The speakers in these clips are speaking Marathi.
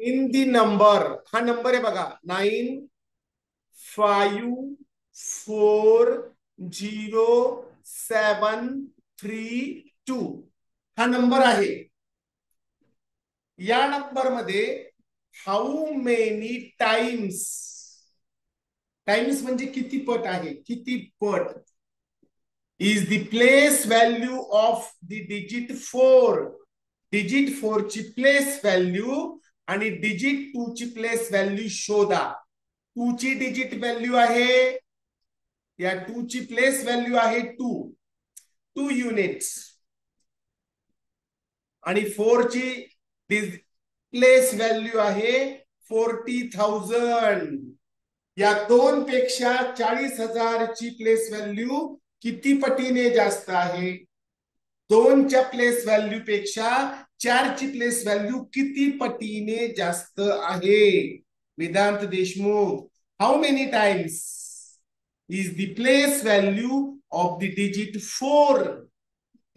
इन दी नंबर, हा नंबर आहे बघा, 9540,732 हा नंबर आहे. या नंबर मध्ये हाऊ मेनी टाइम्स, टाइम्स म्हणजे किती पट आहे, किती पट, is the place value of the digit 4, digit 4 ची प्लेस व्हॅल्यू आणि डिजिट 2 ची प्लेस व्हॅल्यू शोधा. 2 ची डिजिट व्हॅल्यू आहे, या 2 ची प्लेस व्हॅल्यू आहे 2 युनिट्स, आणि 4 ची प्लेस व्हॅल्यू आहे 40,000. या दोन पेक्षा 40,000 ची प्लेस व्हॅल्यू किती पटीने जास्त आहे? 2 च्या प्लेस व्हॅल्यू पेक्षा 4 ची प्लेस व्हॅल्यू किती पटीने जास्त आहे? Vedant Deshmukh, how many times is the place value of the digit 4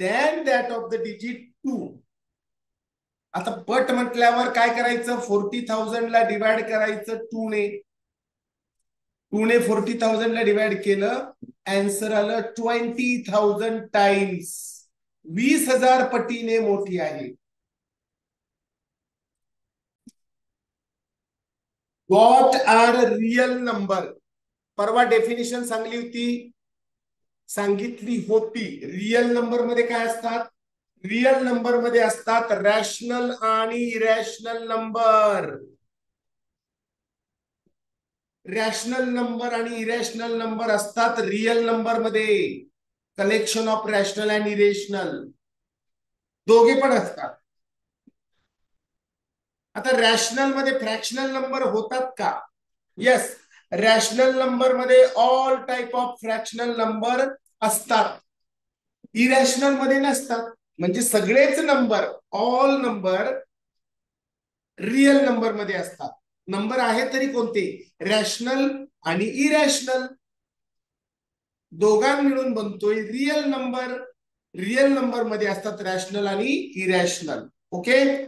than that of the digit 2? आता पट म्हटल्यावर काय करायचं? 40,000 ला डिवाइड करायचं 2 ने. 2 ने 40,000 ला डिवाइड केलं, आन्सर आलं 20,000 टाइम्स. 20,000 पटीने मोठी आहे. What are real number? परवा डेफिनेशन सांगितली होती. रियल नंबर मध्ये काय असतात? रियल नंबर मध्ये असतात रॅशनल आणि इरॅशनल नंबर. रॅशनल नंबर आणि इरॅशनल नंबर असतात रियल नंबर मध्ये. Collection of rational and irrational दोघे पण असतात. आता रॅशनल मध्ये फ्रॅक्शनल नंबर होतात का? येस, रॅशनल नंबर मध्ये all type of fractional number असतात, इरॅशनल मध्ये नसतात. म्हणजे सगळेच number, all number real number मध्ये असतात. नंबर आहे तरी कोणते? रॅशनल आणि इरॅशनल, दोघां मिळून बनतोय रियल नंबर. रियल नंबर मध्ये असतात रॅशनल आणि irrational. Okay.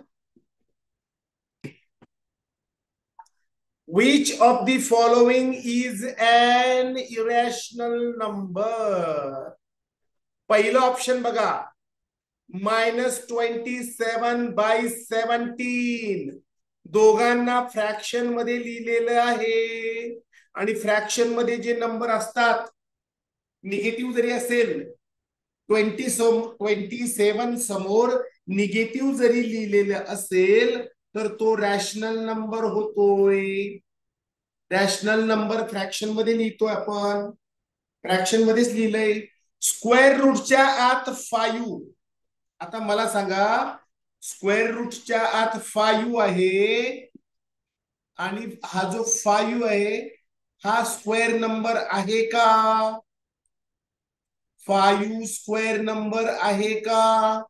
Which of the following is an irrational number? पहिलं ऑप्शन बघा, -27/17. दोघांना फ्रॅक्शन मध्ये लिहिलेलं आहे, आणि फ्रॅक्शन मध्ये जे नंबर असतात, निगेटिव्ह जरी असेल, 27 समोर निगेटिव्ह जरी लिहिलेलं असेल तर तो रॅशनल नंबर होतोय. रॅशनल नंबर फ्रॅक्शन मध्ये लिहितोय आपण, फ्रॅक्शन मध्येच लिहिलंय. स्क्वेअर रूटच्या आत 5. आता मला सांगा, स्क्वेअर रूटच्या आत 5 आहे, आणि हा जो 5 आहे हा स्क्वेअर नंबर आहे का? 5 स्क्वेअर नंबर आहे का?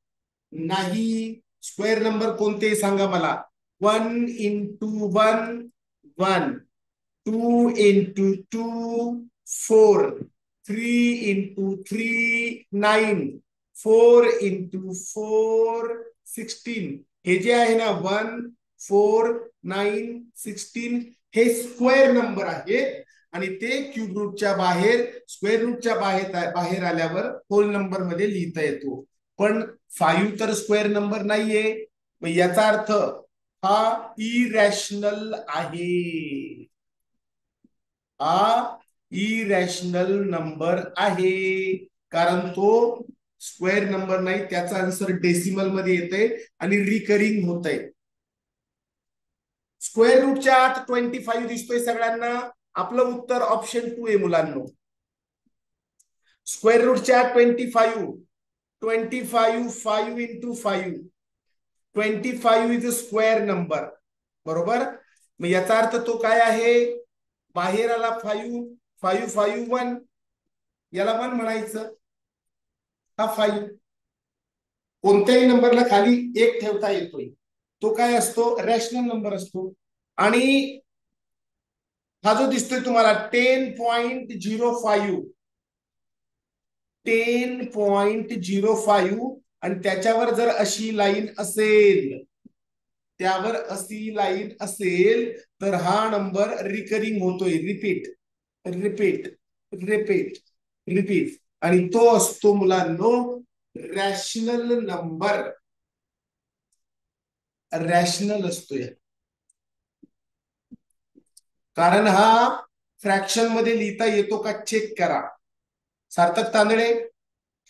नाही. स्क्वेअर नंबर कोणते सांगा मला? 1 into 1 1, 2 into 2 4, 3 into 3 9, 4 into 4 16. हे जे आहे ना 1 4 9 16 हे स्क्वेअर नंबर आहेत, आणि ते क्यूब रूटच्या बाहेर, स्क्वेअर रूटच्या बाहेर आल्यावर होल नंबर मध्ये लिहिता येतो. पण 5 तर स्क्वेअर नंबर नाहीये, मग याचा अर्थ हा इरॅशनल आहे. हा इरॅशनल नंबर आहे, कारण तो स्क्वेअर नंबर नाही. त्याचा आन्सर डेसिमल मध्ये येते आणि रिकरिंग होत आहे. स्क्वेअर रूटच्या आत 25 दिसतोय सगळ्यांना. आपलं उत्तर ऑप्शन 2 आहे मुलांनो. स्क्वेअर रूटच्या आत 25, 5 into 5, 25 is a square number, बरोबर. मग याचा अर्थ तो काय आहे? बाहेर आला 5, 5 5 1, याला 1 म्हणायचं. हा 5 कोणत्याही नंबरला खाली 1 ठेवता येतोय, तो काय असतो? रॅशनल नंबर असतो. आणि हा जो दिसतोय तुम्हाला 10.05, 10.05, आणि त्याच्यावर जर अशी लाईन असेल त्यावर अशी लाईन असेल तर हा नंबर रिकरिंग होतोय. रिपीट रिपीट रिपीट रिपीट, आणि तो असतो मुलांनो रॅशनल नंबर. रॅशनल असतोय, कारण हा फ्रॅक्शन मध्ये लिहिता येतो का चेक करा. सार्थक तांदळे,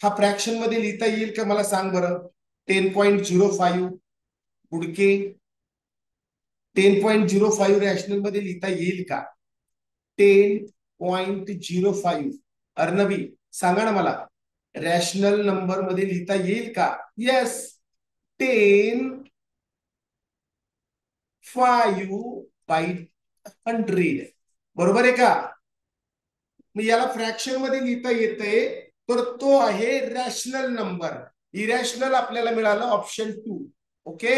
हा फ्रॅक्शन मध्ये लिहिता येईल का मला सांग बरं. 10.05 बुडके, 10.05 रॅशनल मध्ये लिहिता येईल का. 10.05 अर्णवी सांगा ना मला, रॅशनल नंबर मध्ये लिहिता येईल का. येस, 10.5/100 बरोबर आहे का. मग याला फ्रॅक्शन मध्ये लिहिता येतंय, तर तो आहे रॅशनल नंबर. इरॅशनल आपल्याला मिळालं ऑप्शन 2. ओके,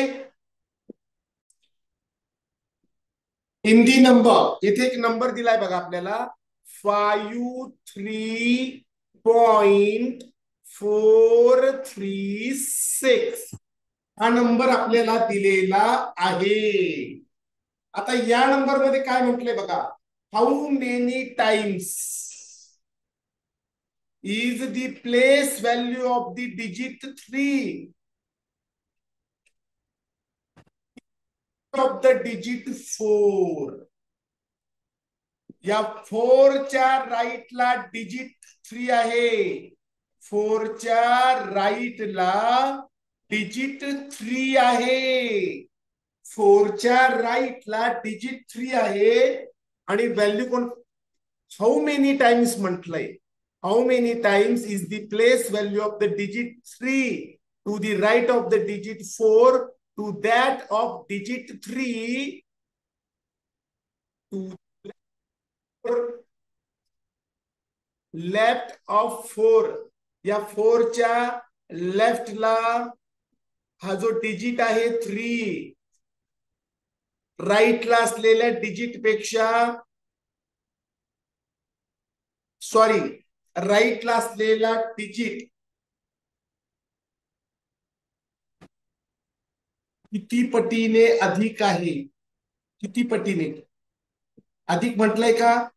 हिंदी नंबर, इथे एक नंबर दिलाय बघा आपल्याला 53.436. हा नंबर आपल्याला दिलेला आहे. आता या नंबर मध्ये काय म्हटलंय बघा, how many times is the place value of the digit 3 of the digit 4. या 4च्या राईटला डिजिट 3 आहे. 4च्या राईटला डिजिट 3 आहे. 4च्या राईटला डिजिट 3 आहे, आणि व्हॅल्यू कोण, हाऊ मेनी टाइम्स म्हटलंय. How many times is the place value of the digit 3 to the right of the digit 4 to that of digit 3 to left of 4. या 4च्या लेफ्टला हा जो डिजिट आहे 3, राईटला असलेल्या डिजिट पेक्षा, सॉरी, राईटला असलेला डिजिट किती पटीने अधिक आहे. किती पटीने अधिक म्हटलंय का.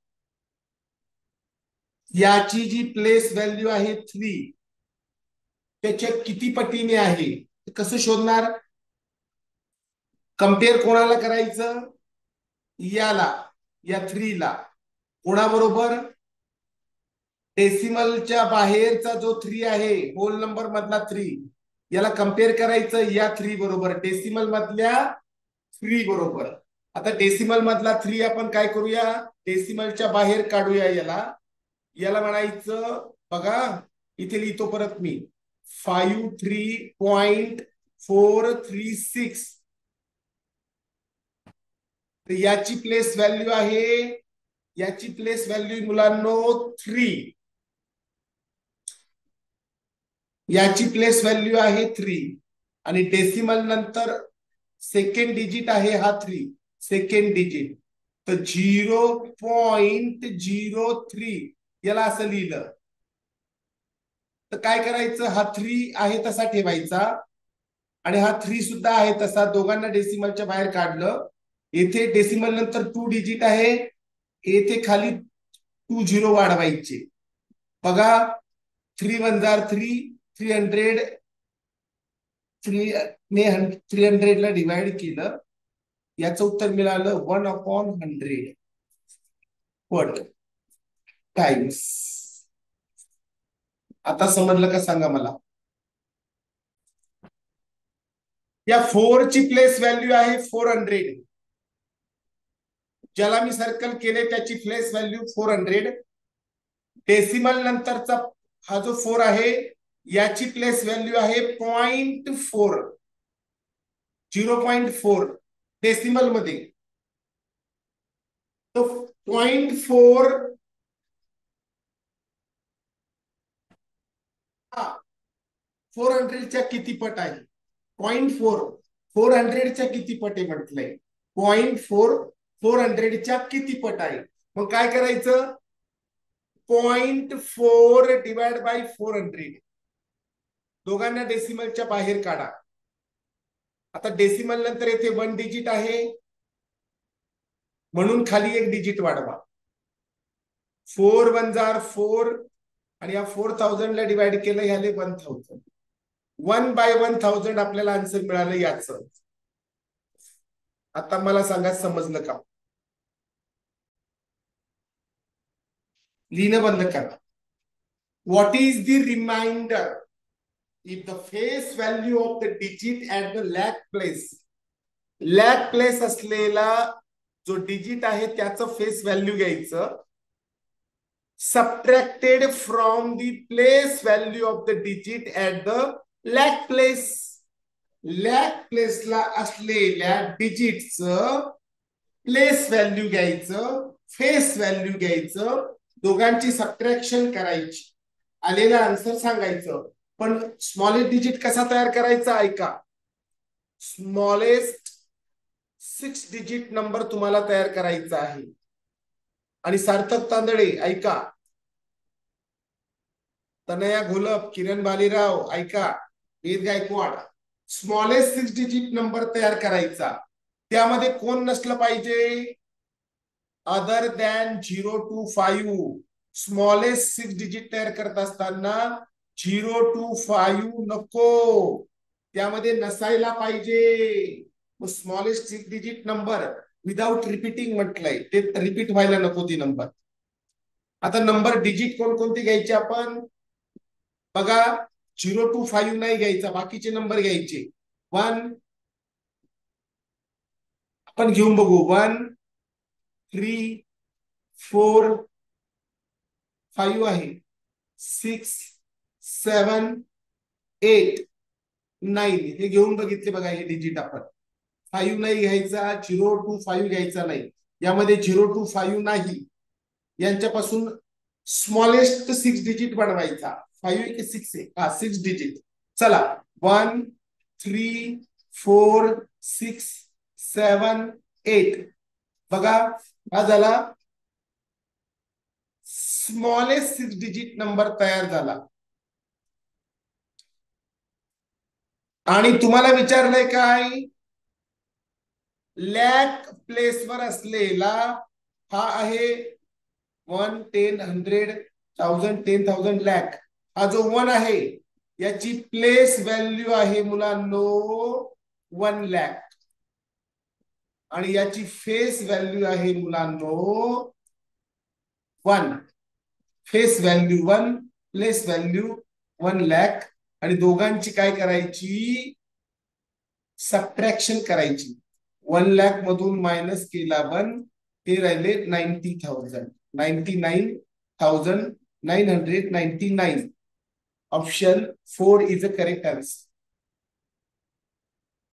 याची जी प्लेस व्हॅल्यू आहे 3, त्याच्या किती पटीने आहे, कसं शोधणार. कम्पेअर कोणाला करायचं, याला, या 3 ला कोणाबरोबर, डेसिमलच्या बाहेरचा जो 3 आहे, होल नंबर मधला 3, याला कम्पेअर करायचं या 3 बरोबर, डेसिमल मधल्या 3 बरोबर. आता डेसिमल मधला 3 आपण काय करूया, डेसिमलच्या बाहेर काढूया. याला याला म्हणायचं बघा, इथे लिहितो परत मी 53.436. तर याची प्लेस व्हॅल्यू आहे, याची प्लेस व्हॅल्यू मुलांनो 3, याची प्लेस व्हॅल्यू आहे 3, आणि डेसिमल नंतर सेकंड डिजिट आहे हा 3, सेकंड डिजिट. तर 0.03 याला असं लिहिलं तर काय करायचं, हा 3 आहे तसा ठेवायचा, आणि हा 3 सुद्धा आहे तसा, दोघांना डेसिमलच्या बाहेर काढलं. येथे डेसिमल नंतर 2 डिजिट आहे, येथे खाली 2 झिरो वाढवायचे. बघा, 3 1 जार 3, 300, 300 ला डिवाइड केलं, याचं उत्तर मिळालं 1/100 पट टाइम्स. आता समजलं का सांगा मला. या 4 ची प्लेस व्हॅल्यू आहे 400, ज्याला मी सर्कल केले त्याची प्लेस व्हॅल्यू 400. डेसिमल नंतरचा हा जो 4 आहे, याची प्लेस व्हॅल्यू आहे 0.4, 0.4 डेसिमल मध्ये. तो 0.4 400च्या किती पट आहे. 0.4 400च्या किती पट आहे म्हटलंय. 0.4 400च्या किती पट आहे. मग काय करायचं, 0.4 डिवाइड बाय 400, दोघांना डेसिमलच्या बाहेर काढा. आता डेसिमल नंतर येथे 1 डिजिट आहे म्हणून खाली 1 डिजिट वाढवा. 4 1 जार 4 आणि या 4000 ला डिवाइड केलं ह्याले 1000. 1/1000 आपल्याला आन्सर मिळालं याचं. आता मला सांगा समजलं का? लिहिणं बंद करा. What is the reminder if the face value of the digit at the lakh place असलेला जो डिजिट आहे त्याचं फेस व्हॅल्यू घ्यायचं, subtracted from the place value of the digit at the lakh प्लेसला असलेल्या डिजिटचं प्लेस व्हॅल्यू घ्यायचं, फेस व्हॅल्यू घ्यायचं, दोघांची सबट्रॅक्शन करायची, आलेला आन्सर सांगायचं. पण स्मॉलेस्ट डिजिट कसा तयार करायचा ऐका. स्मॉलेस्ट 6 डिजिट नंबर तुम्हाला तयार करायचा आहे. आणि सार्थक तांदळे ऐका, तनया घोलप, किरण बालीराव ऐका, वेद गायकवाड, स्मॉलेस्ट 6 डिजिट नंबर तयार करायचा. त्यामध्ये कोण नसलं पाहिजे? Other than 0 to 5. Smallest 6 digit तयार करत असताना 0 to 5 नको, त्यामध्ये नसायला पाहिजे. Smallest 6 digit number without repeating म्हटलंय, ते रिपीट व्हायला नको ती नंबर. आता नंबर डिजिट कोणकोणते घ्यायचे आपण बघा. 0 to 5 नाही घ्यायचा, बाकीचे नंबर घ्यायचे. 1 आपण घेऊन बघू. 1 3 4 5 आहे, 6 7 8 9 हे घेऊन बघितले बघा. हे डिजिट आपण 5 नाही घ्यायचा, 0 to 5 घ्यायचा नाही, यामध्ये 0 to 5 नाही. यांच्यापासून स्मॉलेस्ट 6 डिजिट बनवायचा. 5 की 6 आहे? हा 6 डिजिट. चला 1 3 4 6 7 8 बघा, हा झाला स्मॉलेस्ट 6 डिजिट नंबर तयार झाला. आणि तुम्हाला विचारलंय काय? लॅक प्लेसवर असलेला हा आहे 1 10 100 1000 10,000 लॅक. हा जो 1 आहे याची प्लेस व्हॅल्यू आहे मुलांनो 1 लॅक आणि याची फेस व्हॅल्यू आहे मुलांनो 1. Face value 1, place value 1 lakh. आणि दोघांची काय करायची? सबट्रॅक्शन करायची. 1 लॅक मधून मायनस केला 1, हे राहिले 90,000. 99,999. Option 4 is a correct answer.